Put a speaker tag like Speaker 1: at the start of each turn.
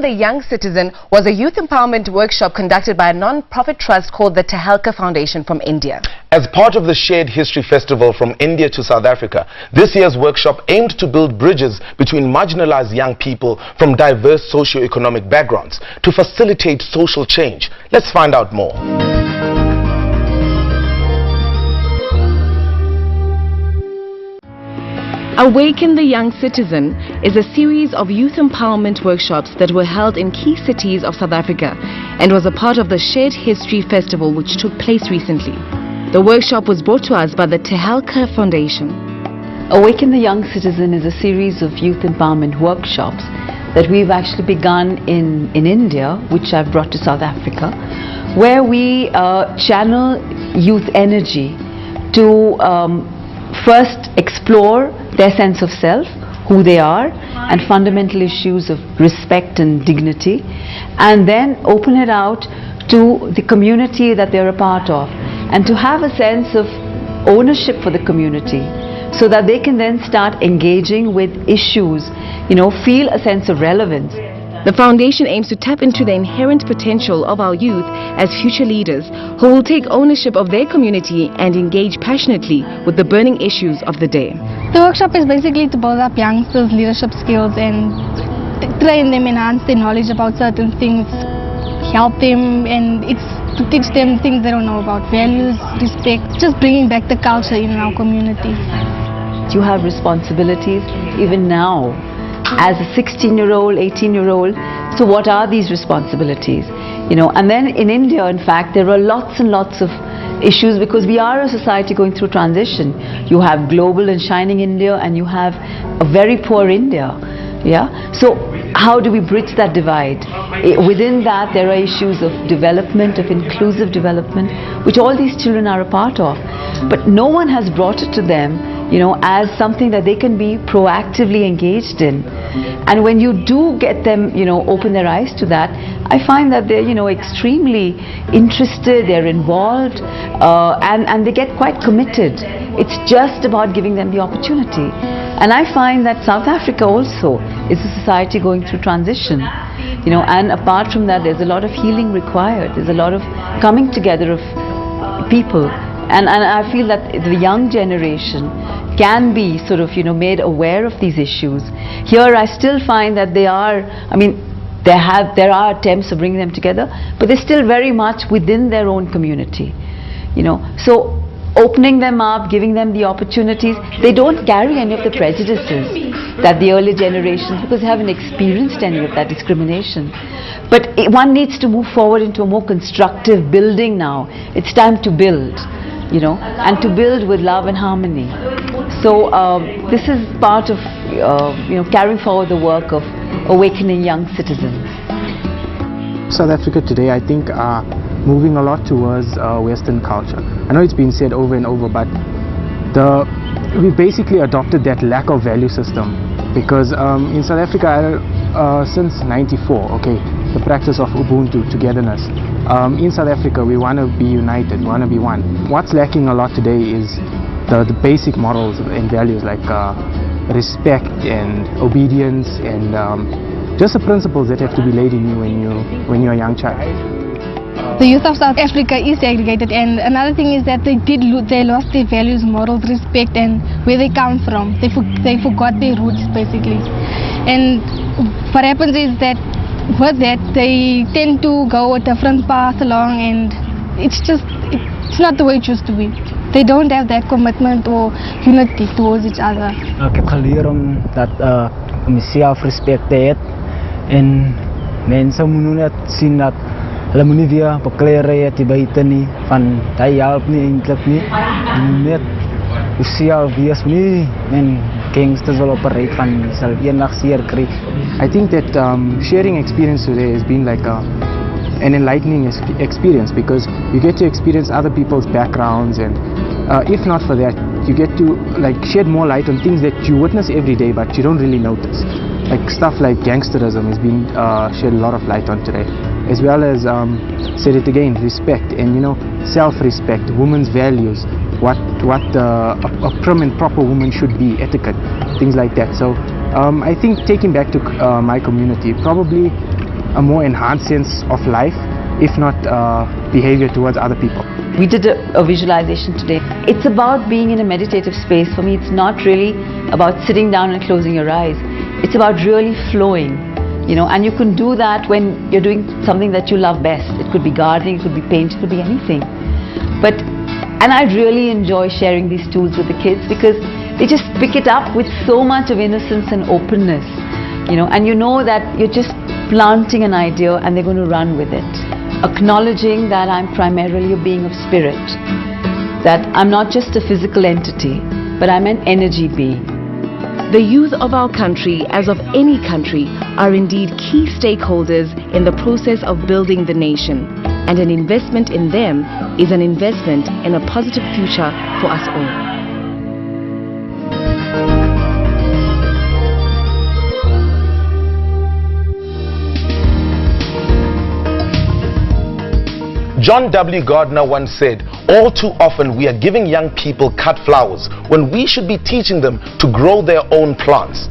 Speaker 1: the Young Citizen was a youth empowerment workshop conducted by a non-profit trust called the Title4 Foundation from India.
Speaker 2: As part of the Shared History Festival from India to South Africa, this year's workshop aimed to build bridges between marginalized young people from diverse socio-economic backgrounds to facilitate social change. Let's find out more.
Speaker 1: Awaken the Young Citizen is a series of youth empowerment workshops that were held in key cities of South Africa and was a part of the Shared History Festival which took place recently. The workshop was brought to us by the Title4 Foundation.
Speaker 3: Awaken the Young Citizen is a series of youth empowerment workshops that we've actually begun in India, which I've brought to South Africa, where we channel youth energy to first explore their sense of self, who they are, and fundamental issues of respect and dignity, and then open it out to the community that they're a part of, and to have a sense of ownership for the community so that they can then start engaging with issues, feel a sense of relevance.
Speaker 1: The foundation aims to tap into the inherent potential of our youth as future leaders who will take ownership of their community and engage passionately with the burning issues of the day.
Speaker 4: The workshop is basically to build up youngsters' leadership skills and train them, enhance their knowledge about certain things, help them, and it's to teach them things they don't know about, values, respect, just bringing back the culture in our community.
Speaker 3: You have responsibilities even now as a 16-year-old, 18-year-old. So what are these responsibilities? And then in India, in fact, there are lots and lots of issues because we are a society going through transition. You have global and shining India and you have a very poor India. Yeah. So how do we bridge that divide? Within that, there are issues of development, of inclusive development, which all these children are a part of. But no one has brought it to them as something that they can be proactively engaged in. And when you do get them, open their eyes to that, I find that they're, extremely interested, they're involved, and they get quite committed. It's just about giving them the opportunity. And I find that South Africa also is a society going through transition, and apart from that, there's a lot of healing required. There's a lot of coming together of people. And I feel that the young generation can be sort of, made aware of these issues. Here I still find that there are attempts of bringing them together, but they're still very much within their own community. So opening them up, giving them the opportunities, they don't carry any of the prejudices that the earlier generations, because they haven't experienced any of that discrimination. But one needs to move forward into a more constructive building now. It's time to build. And to build with love and harmony. So this is part of, carrying forward the work of awakening young citizens.
Speaker 5: South Africa today, I think, are moving a lot towards Western culture. I know it's been said over and over, but we basically adopted that lack of value system because in South Africa, since '94, the practice of Ubuntu, togetherness. In South Africa, we want to be united, we want to be one. What's lacking a lot today is the basic morals and values like respect and obedience and just the principles that have to be laid in you when you're a young child.
Speaker 4: The youth of South Africa is segregated, and another thing is that they lost their values, morals, respect, and where they come from. They forgot their roots basically. And what happens is that with that, they tend to go a different path along, and it's not the way it used to be. They don't have that commitment or unity towards each other.
Speaker 6: Ik heb geleerd om mezelf respect te hebben en mensen moeten net zien dat hulle moet weer bekleren te buiten nie van dat help nie eintlik nie. Net jezelf wees nie en gangsters wil operate van self eendag seer kry.
Speaker 5: I think that sharing experience today has been like an enlightening experience because you get to experience other people's backgrounds, and if not for that, you get to shed more light on things that you witness every day but you don't really notice. Like stuff like gangsterism has been shed a lot of light on today, as well as said it again, respect and self-respect, women's values, what a prim and proper woman should be, etiquette, things like that. So I think taking back to my community, probably a more enhanced sense of life, if not behavior towards other people.
Speaker 3: We did a visualization today. It's about being in a meditative space. For me, it's not really about sitting down and closing your eyes. It's about really flowing, you know, and you can do that when you're doing something that you love best. It could be gardening, it could be paint, it could be anything. And I really enjoy sharing these tools with the kids because they just pick it up with so much of innocence and openness, you know, and you know that you're just planting an idea and they're going to run with it. Acknowledging that I'm primarily a being of spirit, that I'm not just a physical entity, but I'm an energy being.
Speaker 1: The youth of our country, as of any country, are indeed key stakeholders in the process of building the nation, and an investment in them is an investment in a positive future for us all.
Speaker 2: John W. Gardner once said, "All too often we are giving young people cut flowers when we should be teaching them to grow their own plants."